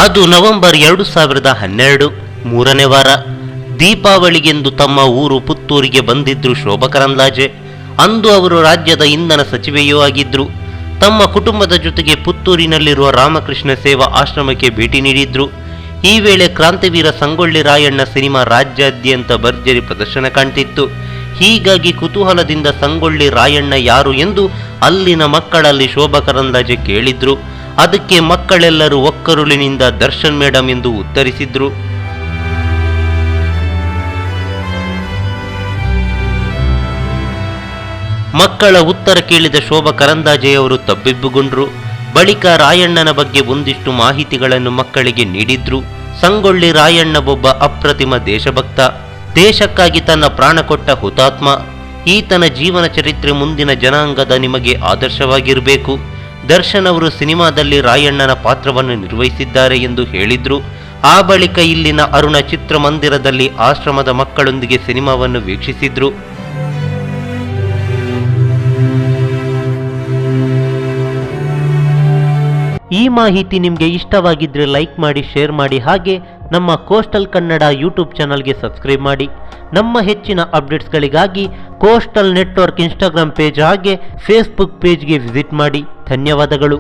ಅದು ನವೆಂಬರ್ 2012 ಮೂರನೇ ವಾರ. ದೀಪಾವಳಿಗೆಂದು ತಮ್ಮ ಊರು ಪುತ್ತೂರಿಗೆ ಬಂದಿದ್ರು ಶೋಭಾ ಕರಂದ್ಲಾಜೆ. ಅಂದು ಅವರು ರಾಜ್ಯದ ಇಂಧನ ಸಚಿವೆಯೂ ಆಗಿದ್ರು. ತಮ್ಮ ಕುಟುಂಬದ ಜೊತೆಗೆ ಪುತ್ತೂರಿನಲ್ಲಿರುವ ರಾಮಕೃಷ್ಣ ಸೇವಾ ಆಶ್ರಮಕ್ಕೆ ಭೇಟಿ ನೀಡಿದ್ರು. ಈ ವೇಳೆ ಕ್ರಾಂತಿವೀರ ಸಂಗೊಳ್ಳಿ ರಾಯಣ್ಣ ಸಿನಿಮಾ ರಾಜ್ಯಾದ್ಯಂತ ಭರ್ಜರಿ ಪ್ರದರ್ಶನ ಕಾಣ್ತಿತ್ತು. ಹೀಗಾಗಿ ಕುತೂಹಲದಿಂದ ಸಂಗೊಳ್ಳಿ ರಾಯಣ್ಣ ಯಾರು ಎಂದು ಅಲ್ಲಿನ ಮಕ್ಕಳಲ್ಲಿ ಶೋಭಾ ಕರಂದ್ಲಾಜೆ ಕೇಳಿದ್ರು. ಅದಕ್ಕೆ ಮಕ್ಕಳೆಲ್ಲರೂ ಒಕ್ಕರುಳಿನಿಂದ ದರ್ಶನ್ ಮೇಡಮ್ ಎಂದು ಉತ್ತರಿಸಿದ್ರು. ಮಕ್ಕಳ ಉತ್ತರ ಕೇಳಿದ ಶೋಭಾ ಕರಂದ್ಲಾಜೆಯವರು ತಬ್ಬಿಬ್ಬುಗೊಂಡ್ರು. ಬಳಿಕ ರಾಯಣ್ಣನ ಬಗ್ಗೆ ಒಂದಿಷ್ಟು ಮಾಹಿತಿಗಳನ್ನು ಮಕ್ಕಳಿಗೆ ನೀಡಿದ್ರು. ಸಂಗೊಳ್ಳಿ ರಾಯಣ್ಣ ಒಬ್ಬ ಅಪ್ರತಿಮ ದೇಶಭಕ್ತ, ದೇಶಕ್ಕಾಗಿ ತನ್ನ ಪ್ರಾಣ ಕೊಟ್ಟ ಹುತಾತ್ಮ. ಈತನ ಜೀವನ ಚರಿತ್ರೆ ಮುಂದಿನ ಜನಾಂಗದ ನಿಮಗೆ ಆದರ್ಶವಾಗಿರಬೇಕು. ದರ್ಶನ್ ಅವರು ಸಿನಿಮಾದಲ್ಲಿ ರಾಯಣ್ಣನ ಪಾತ್ರವನ್ನು ನಿರ್ವಹಿಸಿದ್ದಾರೆ ಎಂದು ಹೇಳಿದ್ರು. ಆ ಬಳಿಕ ಇಲ್ಲಿನ ಅರುಣ ಚಿತ್ರಮಂದಿರದಲ್ಲಿ ಆಶ್ರಮದ ಮಕ್ಕಳೊಂದಿಗೆ ಸಿನಿಮಾವನ್ನು ವೀಕ್ಷಿಸಿದ್ರು. ಈ ಮಾಹಿತಿ ನಿಮಗೆ ಇಷ್ಟವಾಗಿದ್ದರೆ ಲೈಕ್ ಮಾಡಿ, ಶೇರ್ ಮಾಡಿ, ಹಾಗೆ ನಮ್ಮ ಕೋಸ್ಟಲ್ ಕನ್ನಡ ಯೂಟ್ಯೂಬ್ ಚಾನಲ್ಗೆ ಸಬ್ಸ್ಕ್ರೈಬ್ ಮಾಡಿ. ನಮ್ಮ ಹೆಚ್ಚಿನ ಅಪ್ಡೇಟ್ಸ್ಗಳಿಗಾಗಿ ಕೋಸ್ಟಲ್ ನೆಟ್ವರ್ಕ್ ಇನ್ಸ್ಟಾಗ್ರಾಮ್ ಪೇಜ್ ಹಾಗೆ ಫೇಸ್ಬುಕ್ ಪೇಜ್ಗೆ ವಿಸಿಟ್ ಮಾಡಿ. ಧನ್ಯವಾದಗಳು.